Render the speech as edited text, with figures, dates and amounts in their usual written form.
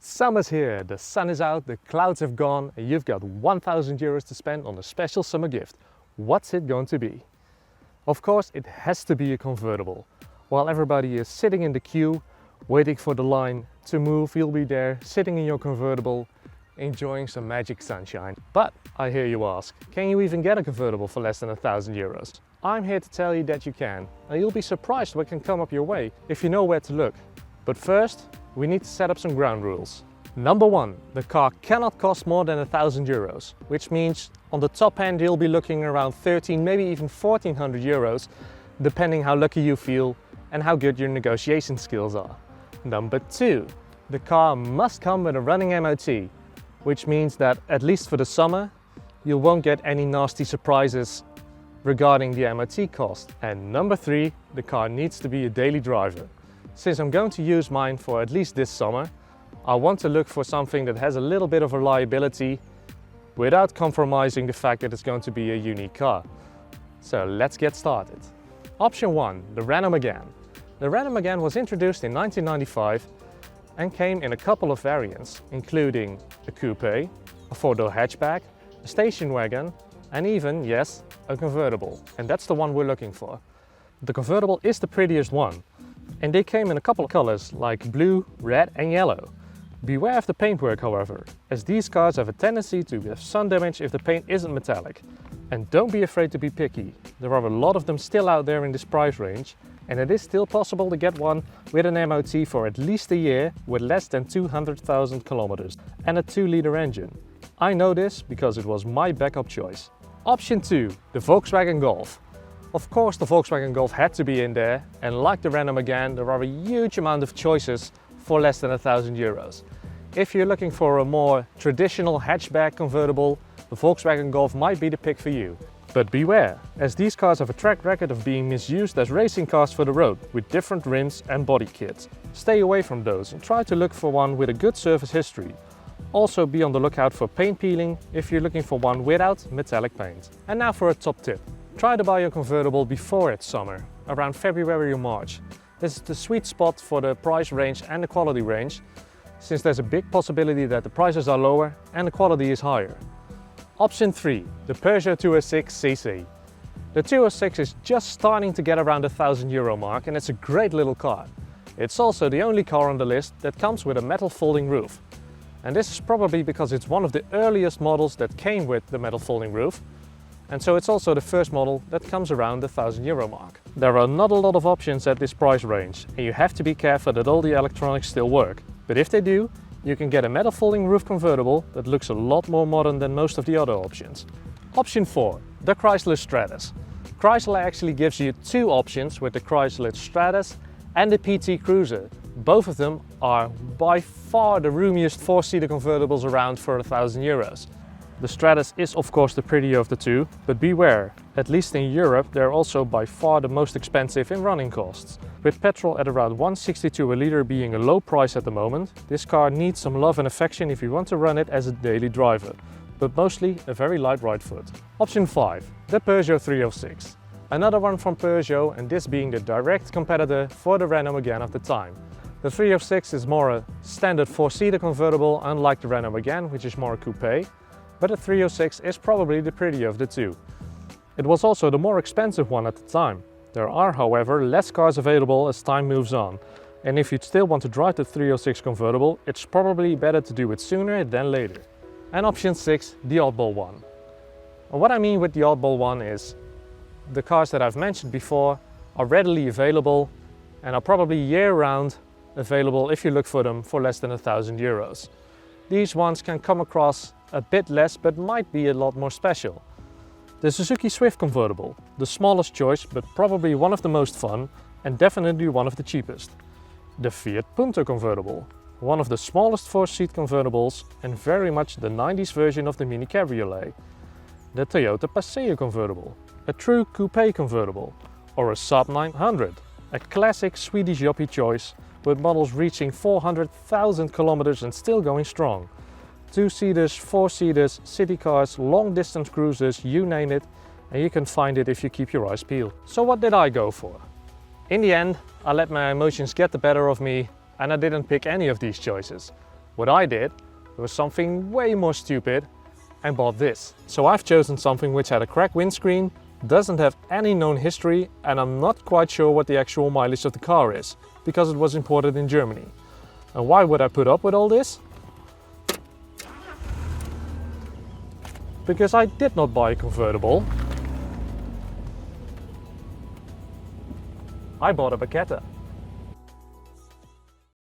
Summer's here, the sun is out, the clouds have gone, and you've got 1,000 euros to spend on a special summer gift. What's it going to be? Of course, it has to be a convertible. While everybody is sitting in the queue, waiting for the line to move, you'll be there, sitting in your convertible, enjoying some magic sunshine. But I hear you ask, can you even get a convertible for less than 1,000 euros? I'm here to tell you that you can, and you'll be surprised what can come up your way if you know where to look. But first, we need to set up some ground rules. Number one, the car cannot cost more than 1,000 euros, which means on the top end you'll be looking around 13, maybe even 1,400 euros, depending how lucky you feel and how good your negotiation skills are. Number two, the car must come with a running MOT, which means that at least for the summer, you won't get any nasty surprises regarding the MOT cost. And number three, the car needs to be a daily driver. Since I'm going to use mine for at least this summer, I want to look for something that has a little bit of reliability without compromising the fact that it's going to be a unique car. So let's get started. Option 1, the Renault Megane. The Renault Megane was introduced in 1995 and came in a couple of variants, including a coupe, a four-door hatchback, a station wagon, and even, yes, a convertible. And that's the one we're looking for. The convertible is the prettiest one. And they came in a couple of colors like blue, red and yellow. Beware of the paintwork however, as these cars have a tendency to have sun damage if the paint isn't metallic. And don't be afraid to be picky. There are a lot of them still out there in this price range, and it is still possible to get one with an MOT for at least a year with less than 200,000 kilometers and a 2-liter engine. I know this because it was my backup choice. Option 2, the Volkswagen Golf. Of course the Volkswagen Golf had to be in there, and like the Renault Megane, there are a huge amount of choices for less than 1,000 euros. If you're looking for a more traditional hatchback convertible, the Volkswagen Golf might be the pick for you. But beware, as these cars have a track record of being misused as racing cars for the road, with different rims and body kits. Stay away from those and try to look for one with a good service history. Also be on the lookout for paint peeling if you're looking for one without metallic paint. And now for a top tip. Try to buy your convertible before it's summer, around February or March. This is the sweet spot for the price range and the quality range, since there's a big possibility that the prices are lower and the quality is higher. Option 3, the Peugeot 206cc. The 206 is just starting to get around the 1,000 euro mark, and it's a great little car. It's also the only car on the list that comes with a metal folding roof. And this is probably because it's one of the earliest models that came with the metal folding roof. And so it's also the first model that comes around the 1,000 euro mark. There are not a lot of options at this price range, and you have to be careful that all the electronics still work. But if they do, you can get a metal folding roof convertible that looks a lot more modern than most of the other options. Option 4, the Chrysler Stratus. Chrysler actually gives you two options with the Chrysler Stratus and the PT Cruiser. Both of them are by far the roomiest four-seater convertibles around for 1,000 euros. The Stratus is of course the prettier of the two, but beware, at least in Europe they're also by far the most expensive in running costs. With petrol at around 162 a litre being a low price at the moment, this car needs some love and affection if you want to run it as a daily driver, but mostly a very light right foot. Option 5, the Peugeot 306. Another one from Peugeot, and this being the direct competitor for the Renault Megane of the time. The 306 is more a standard four-seater convertible, unlike the Renault Megane, which is more a coupe. But the 306 is probably the prettier of the two. It was also the more expensive one at the time. There are, however, less cars available as time moves on. And if you still want to drive the 306 convertible, it's probably better to do it sooner than later. And option 6, the oddball one. And what I mean with the oddball one is the cars that I've mentioned before are readily available and are probably year-round available if you look for them for less than 1,000 euros. These ones can come across a bit less, but might be a lot more special. The Suzuki Swift convertible, the smallest choice, but probably one of the most fun and definitely one of the cheapest. The Fiat Punto convertible, one of the smallest four-seat convertibles and very much the 90s version of the Mini Cabriolet. The Toyota Paseo convertible, a true coupe convertible, or a Saab 900, a classic Swedish yuppie choice with models reaching 400,000 kilometers and still going strong. Two-seaters, four-seaters, city cars, long-distance cruisers, you name it, and you can find it if you keep your eyes peeled. So what did I go for? In the end, I let my emotions get the better of me and I didn't pick any of these choices. What I did was something way more stupid and bought this. So I've chosen something which had a cracked windscreen, doesn't have any known history, and I'm not quite sure what the actual mileage of the car is, because it was imported in Germany. And why would I put up with all this? Because I did not buy a convertible. I bought a Barchetta.